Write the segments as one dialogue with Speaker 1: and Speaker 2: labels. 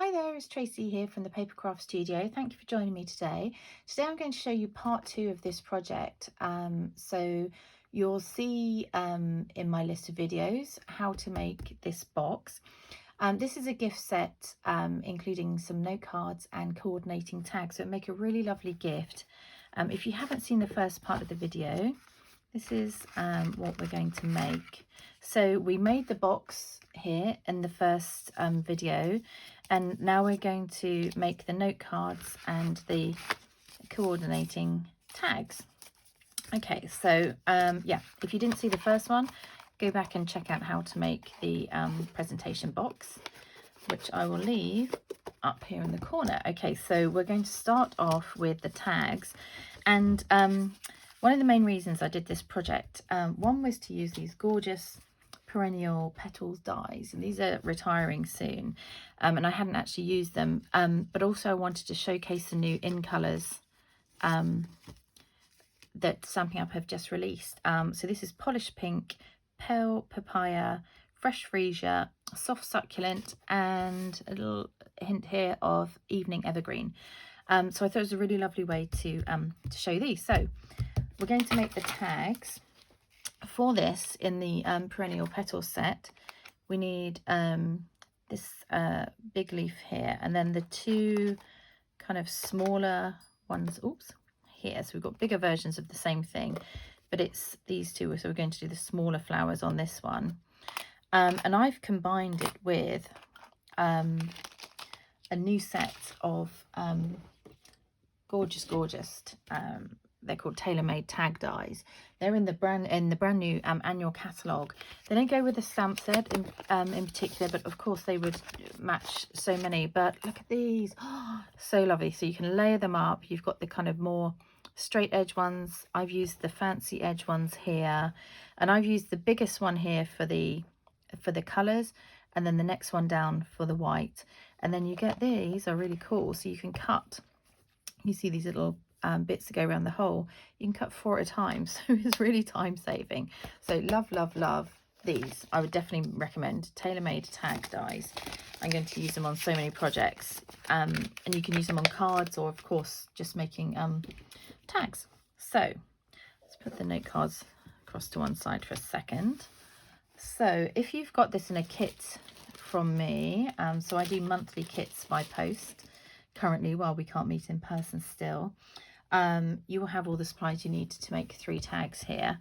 Speaker 1: Hi there, it's Tracy here from the Papercraft Studio. Thank you for joining me today. Today I'm going to show you part 2 of this project. So you'll see in my list of videos how to make this box. This is a gift set including some note cards and coordinating tags, so it'll make a really lovely gift. If you haven't seen the first part of the video, this is what we're going to make. So we made the box here in the first video, and now we're going to make the note cards and the coordinating tags. Okay, so yeah, if you didn't see the first one, go back and check out how to make the presentation box, which I will leave up here in the corner. Okay, so we're going to start off with the tags, and one of the main reasons I did this project, one was to use these gorgeous Perennial Petals dies, and these are retiring soon, and I hadn't actually used them, but also I wanted to showcase the new in colours that Stampin' Up have just released. So this is Polished Pink, Pale Papaya, Fresh Freesia, Soft Succulent, and a little hint here of Evening Evergreen. So I thought it was a really lovely way to show these. So we're going to make the tags for this in the Perennial Petals set. We need this big leaf here, and then the two kind of smaller ones, oops, here. So we've got bigger versions of the same thing, but it's these two. So we're going to do the smaller flowers on this one. And I've combined it with a new set of gorgeous they're called tailor-made tag dies. They're in the brand new annual catalogue. They don't go with the stamp set in particular, but of course they would match so many. But look at these, oh, so lovely. So you can layer them up. You've got the kind of more straight edge ones. I've used the fancy edge ones here, and I've used the biggest one here for the colours, and then the next one down for the white. And then you get these are really cool, so you can cut, you see these little bits that go around the hole, you can cut 4 at a time, so it's really time saving. So love these. I would definitely recommend tailor-made tag dies. I'm going to use them on so many projects, and you can use them on cards, or of course just making tags. So let's put the note cards across to one side for a second. So if you've got this in a kit from me, so I do monthly kits by post currently while we can't meet in person still, you will have all the supplies you need to make 3 tags here.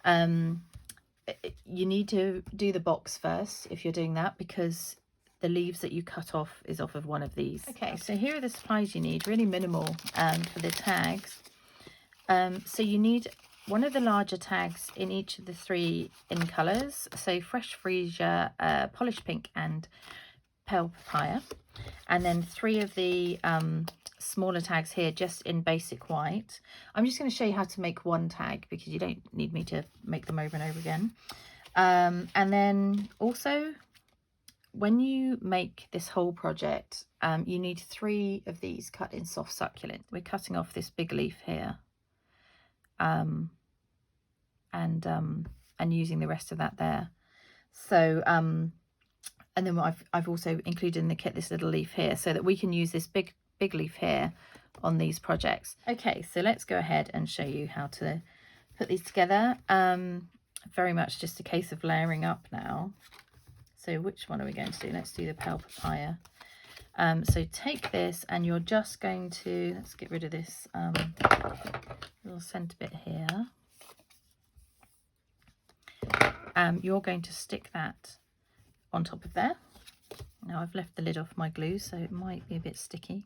Speaker 1: You need to do the box first if you're doing that, because the leaves that you cut off is off of one of these. Okay, so here are the supplies you need, really minimal for the tags. So you need one of the larger tags in each of the 3 in colours, so Fresh Freesia, Polished Pink and Pale Papaya, and then 3 of the smaller tags here just in basic white. I'm just going to show you how to make one tag because you don't need me to make them over and over again. And then also, when you make this whole project, you need 3 of these cut in soft succulent. We're cutting off this big leaf here, and using the rest of that there. So and then I've also included in the kit this little leaf here, so that we can use this big leaf here on these projects. Okay, so let's go ahead and show you how to put these together. Very much just a case of layering up now. So which one are we going to do? Let's do the Pale Papaya. So take this, and you're just going to, let's get rid of this little centre bit here. You're going to stick that on top of there. Now I've left the lid off my glue, so it might be a bit sticky.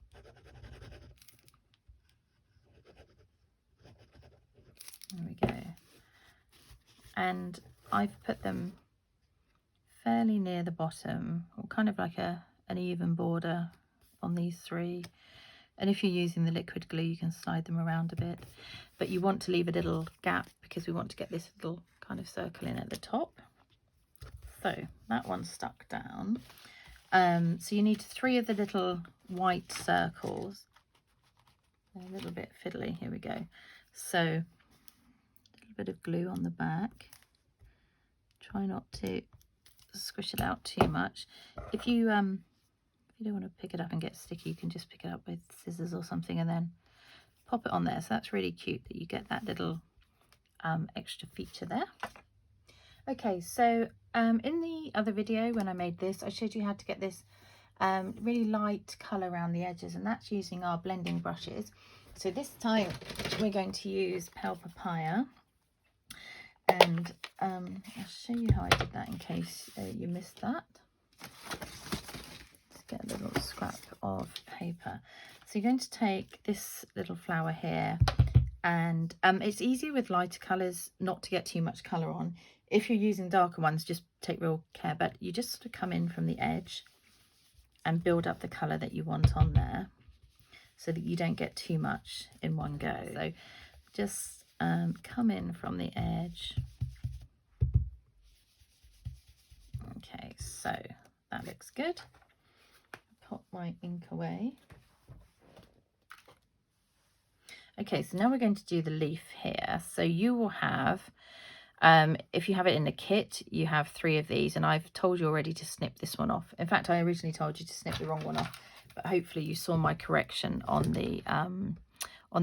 Speaker 1: There we go. And I've put them fairly near the bottom, or kind of like an even border on these 3. And if you're using the liquid glue, you can slide them around a bit, but you want to leave a little gap because we want to get this little kind of circle in at the top. So that one's stuck down. So you need 3 of the little white circles. They're a little bit fiddly. Here we go. So a little bit of glue on the back. Try not to squish it out too much. If you you don't want to pick it up and get sticky, you can just pick it up with scissors or something and then pop it on there. So that's really cute that you get that little extra feature there. Okay, so in the other video when I made this, I showed you how to get this really light colour around the edges, and that's using our blending brushes. So this time we're going to use Pale Papaya, and I'll show you how I did that in case you missed that. Let's get a little scrap of paper. So you're going to take this little flower here, and it's easier with lighter colours not to get too much colour on. If you're using darker ones, just take real care, but you just sort of come in from the edge and build up the colour that you want on there so that you don't get too much in one go. So just come in from the edge. Okay, so that looks good. Put my ink away. Okay, so now we're going to do the leaf here. So you will have, if you have it in the kit, you have 3 of these, and I've told you already to snip this one off. In fact, I originally told you to snip the wrong one off, but hopefully you saw my correction on the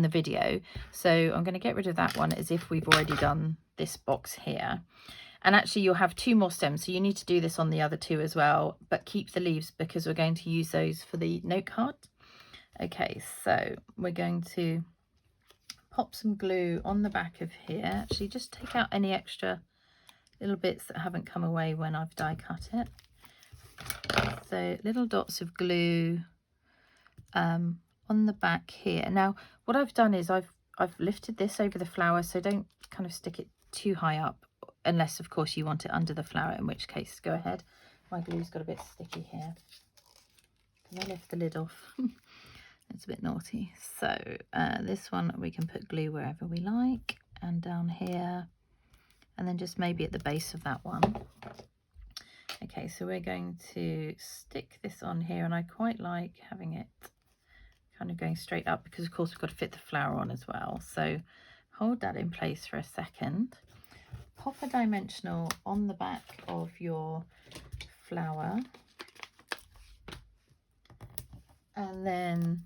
Speaker 1: video. So I'm going to get rid of that one as if we've already done this box here. And actually you'll have 2 more stems, so you need to do this on the other 2 as well, but keep the leaves because we're going to use those for the note card. Okay, so we're going to pop some glue on the back of here. Actually, just take out any extra little bits that haven't come away when I've die cut it. So little dots of glue on the back here. Now what I've done is I've lifted this over the flower, so don't kind of stick it too high up, unless of course you want it under the flower, in which case go ahead. My glue's got a bit sticky here. Can I lift the lid off? It's a bit naughty. So this one we can put glue wherever we like, and down here, and then just maybe at the base of that one. Okay, so we're going to stick this on here, and I quite like having it kind of going straight up because of course we've got to fit the flower on as well. So hold that in place for a second. Pop a dimensional on the back of your flower, and then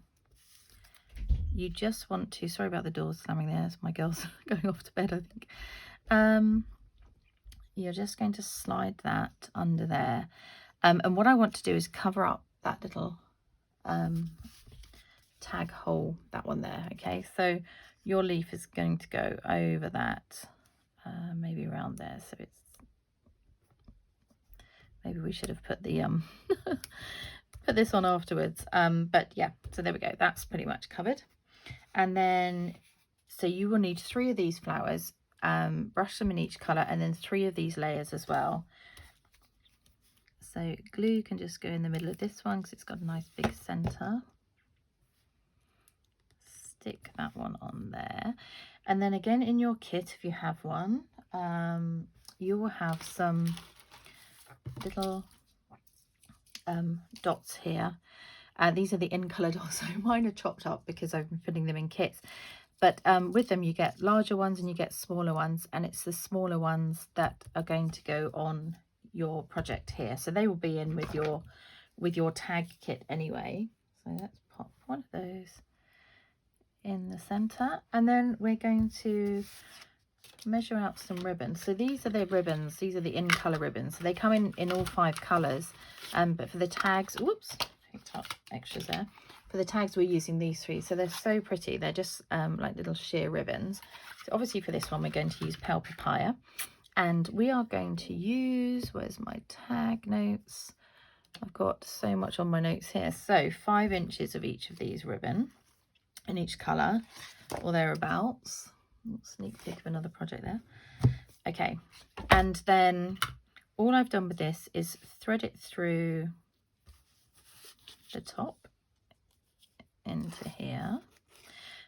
Speaker 1: you just want to, sorry about the doors slamming there, as my girls going off to bed, I think. You're just going to slide that under there. And what I want to do is cover up that little tag hole, that one there. Okay, so your leaf is going to go over that, maybe around there. So it's, maybe we should have put the put this on afterwards. But yeah, so there we go. That's pretty much covered. And then, so you will need 3 of these flowers, brush them in each colour, and then 3 of these layers as well. So glue can just go in the middle of this one because it's got a nice big centre. Stick that one on there. And then again in your kit, if you have one, you will have some little dots here. These are the in colour dots, so mine are chopped up because I've been putting them in kits. But with them you get larger ones and you get smaller ones, and it's the smaller ones that are going to go on your project here. So they will be in with your tag kit anyway. So let's pop one of those in the centre, and then we're going to measure out some ribbons. So these are the ribbons, these are the in colour ribbons. So they come in all 5 colours, but for the tags, whoops, picked up extras there. For the tags we're using these 3, so they're so pretty. They're just like little sheer ribbons. So obviously for this one we're going to use Pale Papaya, and we are going to use, where's my tag notes? I've got so much on my notes here. So 5 inches of each of these ribbon in each colour or thereabouts. Sneak peek of another project there. Okay, and then all I've done with this is thread it through the top into here.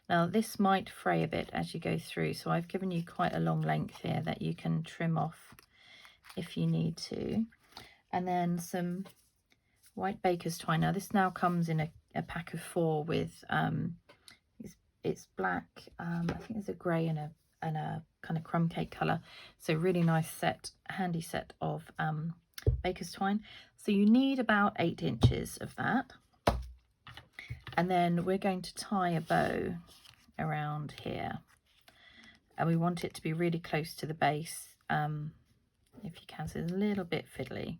Speaker 1: Now this might fray a bit as you go through, so I've given you quite a long length here that you can trim off if you need to. And then some white baker's twine. Now this now comes in a pack of 4 with it's black, I think there's a grey and a kind of crumb cake colour. So really nice set, handy set of baker's twine. So you need about 8 inches of that. And then we're going to tie a bow around here. And we want it to be really close to the base, if you can, so it's a little bit fiddly.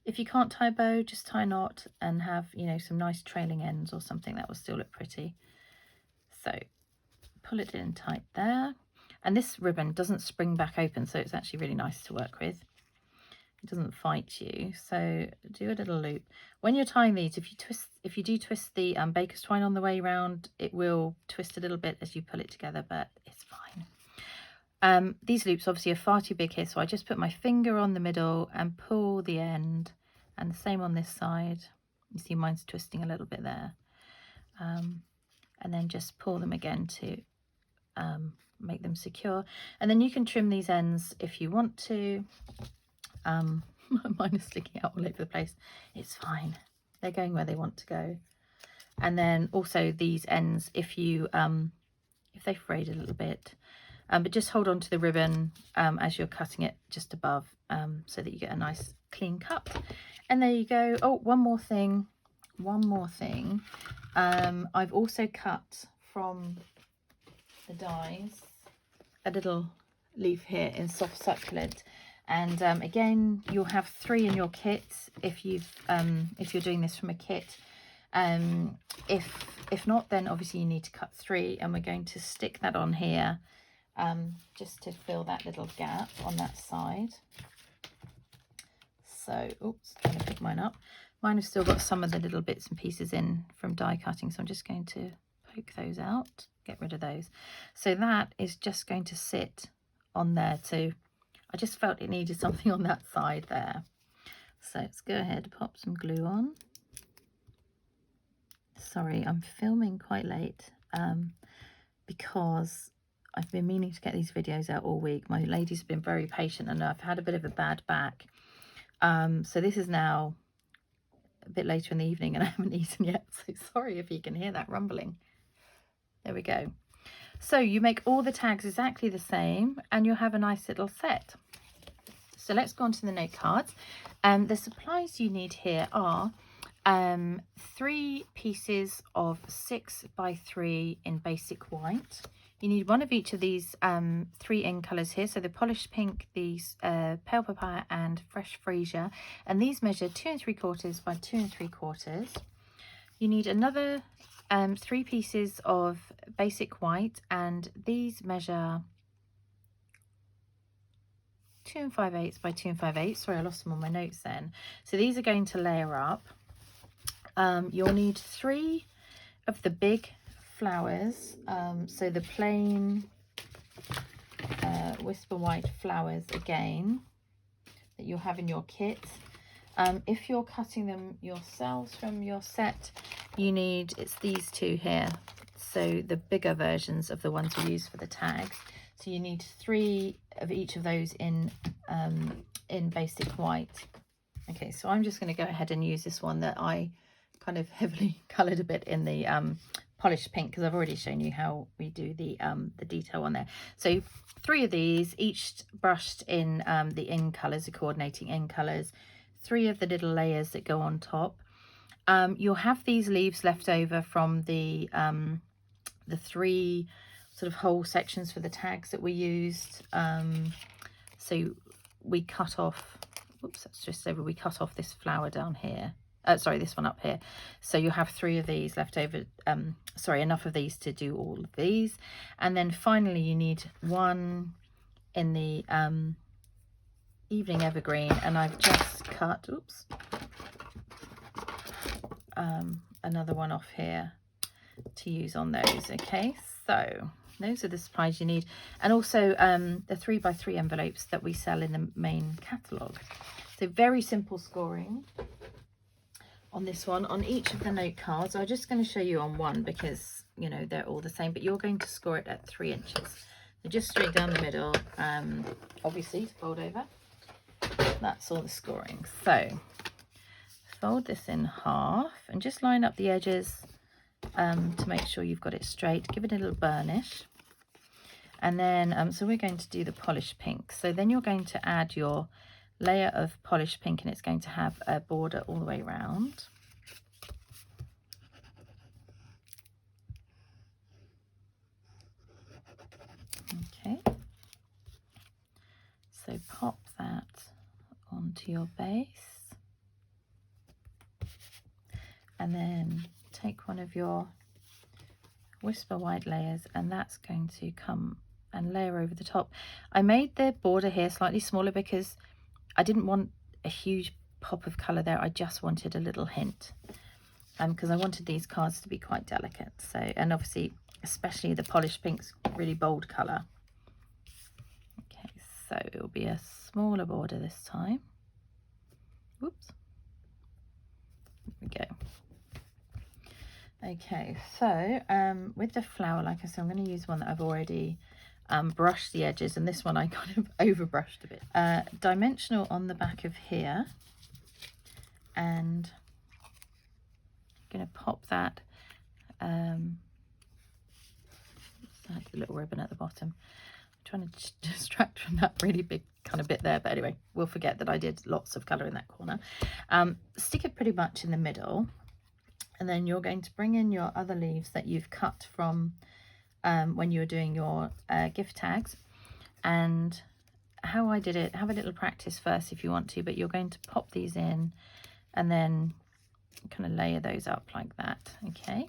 Speaker 1: If you can't tie a bow, just tie a knot and have, you know, some nice trailing ends or something. That will still look pretty. So pull it in tight there. And this ribbon doesn't spring back open, so it's actually really nice to work with. It doesn't fight you. So do a little loop. When you're tying these, if you do twist the baker's twine on the way round, it will twist a little bit as you pull it together, but it's fine. These loops obviously are far too big here, so I just put my finger on the middle and pull the end, and the same on this side. You see mine's twisting a little bit there. And then just pull them again to make them secure. And then you can trim these ends if you want to. Mine is sticking out all over the place. It's fine. They're going where they want to go. And then also these ends, if they frayed a little bit, but just hold on to the ribbon as you're cutting it just above, so that you get a nice clean cut. And there you go. Oh, one more thing. I've also cut from the dies a little leaf here in soft succulent. And again, you'll have 3 in your kit if you're doing this from a kit. If not, then obviously you need to cut 3, and we're going to stick that on here just to fill that little gap on that side. So, oops, trying to pick mine up. Mine have still got some of the little bits and pieces in from die cutting, so I'm just going to poke those out, get rid of those. So that is just going to sit on there too. I just felt it needed something on that side there. So let's go ahead, pop some glue on. Sorry, I'm filming quite late because I've been meaning to get these videos out all week. My ladies have been very patient, and I've had a bit of a bad back. So this is now a bit later in the evening and I haven't eaten yet. So sorry if you can hear that rumbling. There we go. So you make all the tags exactly the same and you'll have a nice little set. So let's go on to the note cards. The supplies you need here are 3 pieces of 6x3 in basic white. You need one of each of these 3 in colours here. So the polished pink, these pale papaya and fresh freesia. And these measure 2 3/4 by 2 3/4. You need another 3 pieces of basic white, and these measure 2 5/8 by 2 5/8. Sorry, I lost them on my notes then. So these are going to layer up. You'll need 3 of the big flowers, so the plain whisper white flowers again that you'll have in your kit. If you're cutting them yourselves from your set, you need, it's these 2 here, so the bigger versions of the ones we use for the tags. So you need 3 of each of those in basic white. Okay, so I'm just going to go ahead and use this one that I kind of heavily coloured a bit in the polished pink, because I've already shown you how we do the detail on there. So 3 of these, each brushed in the in colours, the coordinating in colours. 3 of the little layers that go on top. You'll have these leaves left over from the 3 sort of whole sections for the tags that we used. So we cut off, whoops, that's just over, we cut off this flower down here. Sorry, this one up here. So you'll have 3 of these left over, sorry, enough of these to do all of these. And then finally you need 1 in the evening evergreen, and I've just cut, oops, another one off here to use on those. Okay, so those are the supplies you need, and also the 3x3 envelopes that we sell in the main catalogue. So very simple scoring on this one. On each of the note cards, I'm just going to show you on one because, you know, they're all the same, but you're going to score it at 3 inches. So just straight down the middle, obviously to fold over. That's all the scoring. So fold this in half and just line up the edges to make sure you've got it straight. Give it a little burnish. And then, so we're going to do the polished pink. So then you're going to add your layer of polished pink, and it's going to have a border all the way around. Okay, so pop that onto your base, and then take one of your Whisper White layers, and that's going to come and layer over the top. I made the border here slightly smaller because I didn't want a huge pop of colour there. I just wanted a little hint, because I wanted these cards to be quite delicate. So, and obviously, especially the polished pink's really bold colour. Okay, so it will be a smaller border this time. Whoops. There we go. Okay, so with the flower, like I said, I'm going to use one that I've already brushed the edges, and this one I kind of overbrushed a bit. Dimensional on the back of here, and I'm going to pop that. That's the little ribbon at the bottom. I'm trying to distract from that really big kind of bit there, but anyway, we'll forget that I did lots of colour in that corner. Stick it pretty much in the middle. And then you're going to bring in your other leaves that you've cut from when you were doing your gift tags. And how I did it, have a little practice first if you want to, but you're going to pop these in and then kind of layer those up like that. Okay,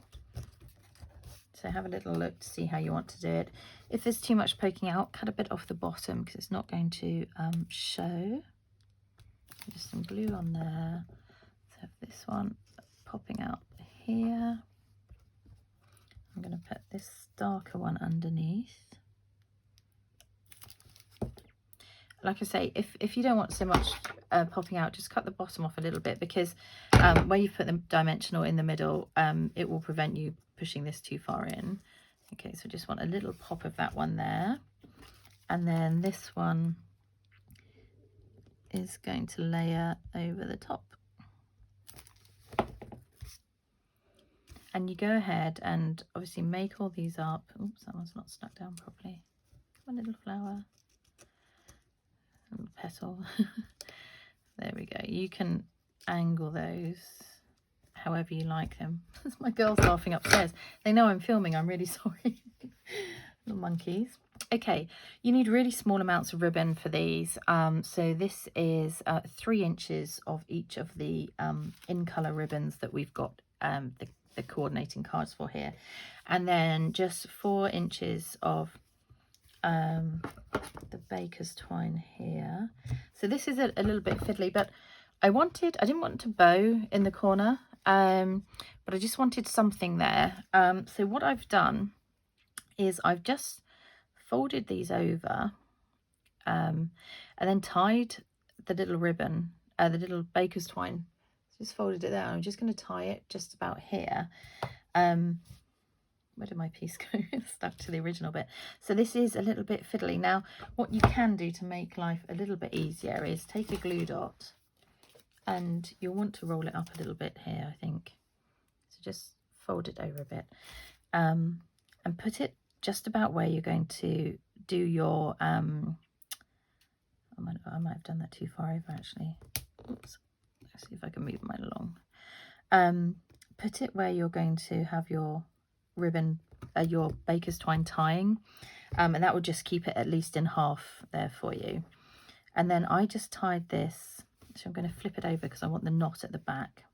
Speaker 1: so have a little look to see how you want to do it. If there's too much poking out, cut a bit off the bottom because it's not going to show. Just some glue on there. So have this one popping out here. I'm going to put this darker one underneath. Like I say, if you don't want so much popping out, just cut the bottom off a little bit, because where you put the dimensional in the middle, it will prevent you pushing this too far in. Okay, so just want a little pop of that one there. And then this one is going to layer over the top. And you go ahead and obviously make all these up. Oops, that one's not stuck down properly. Come on, little flower. Little petal. There we go. You can angle those however you like them. My girls laughing upstairs. They know I'm filming. I'm really sorry. Little monkeys. Okay, you need really small amounts of ribbon for these. So this is 3 inches of each of the in colour ribbons that we've got the coordinating cards for here, and then just 4 inches of the baker's twine here. So this is a little bit fiddly, but I didn't want to bow in the corner, but I just wanted something there. So what I've done is I've just folded these over and then tied the little ribbon, the little baker's twine. Just folded it there. I'm just going to tie it just about here. Where did my piece go? It's stuck to the original bit. So this is a little bit fiddly. Now, what you can do to make life a little bit easier is take a glue dot, and you'll want to roll it up a little bit here, I think. So just fold it over a bit, and put it just about where you're going to do your I might have done that too far over actually. Oops. Let's see if I can move mine along. Put it where you're going to have your ribbon, your baker's twine tying, and that will just keep it at least in half there for you. And then I just tied this, so I'm going to flip it over because I want the knot at the back.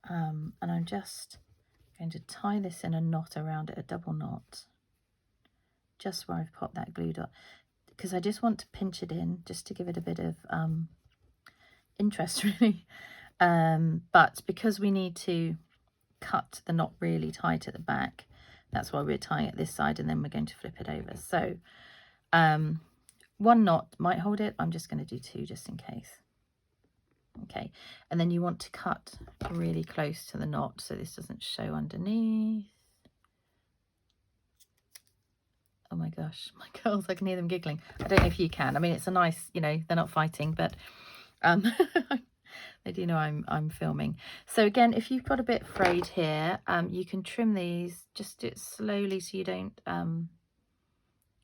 Speaker 1: And I'm just going to tie this in a knot around it, a double knot, just where I've popped that glue dot, because I just want to pinch it in just to give it a bit of interest really, but because we need to cut the knot really tight at the back, that's why we're tying it this side, and then we're going to flip it over. So 1 knot might hold it. I'm just going to do 2 just in case. Okay, and then you want to cut really close to the knot so this doesn't show underneath. Oh my gosh, my girls, I can hear them giggling. I don't know if you can. I mean, it's a nice, you know, they're not fighting, but they do know I'm filming. So again, if you've got a bit frayed here, you can trim these. Just do it slowly so you don't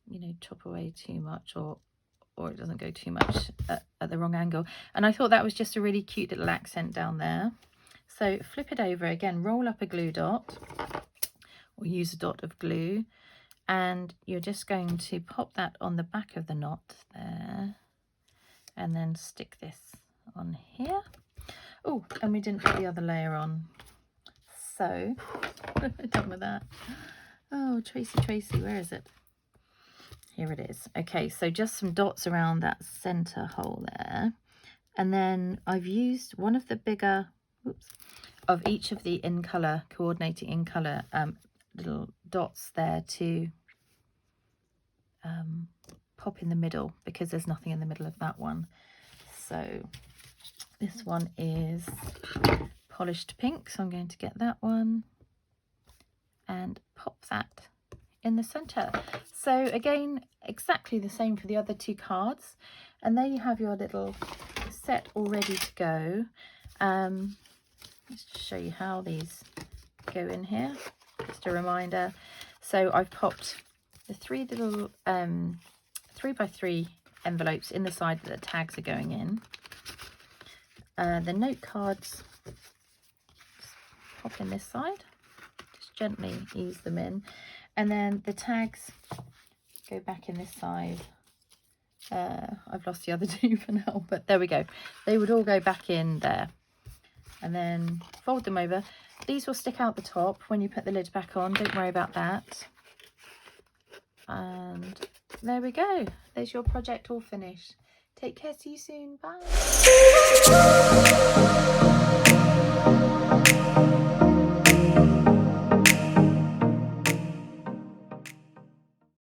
Speaker 1: you know, chop away too much or or it doesn't go too much at the wrong angle. And I thought that was just a really cute little accent down there. So flip it over again, roll up a glue dot, or use a dot of glue, and you're just going to pop that on the back of the knot there, and then stick this on here. Oh, and we didn't put the other layer on. So, done with that. Oh, Tracy, where is it? Here it is. Okay, so just some dots around that center hole there. And then I've used one of the bigger, of each of the in color, coordinating in color little dots there to pop in the middle, because there's nothing in the middle of that one. So this one is polished pink, so I'm going to get that one and pop that in the center. So again, exactly the same for the other two cards, and there you have your little set all ready to go. Let's just show you how these go in here, just a reminder. So I've popped the three little 3x3 envelopes in the side that the tags are going in. The note cards just pop in this side, just gently ease them in, and then the tags go back in this side. I've lost the other two for now, but there we go. They would all go back in there, and then fold them over. These will stick out the top when you put the lid back on, don't worry about that. And there we go, there's your project all finished. Take care, see you soon, bye.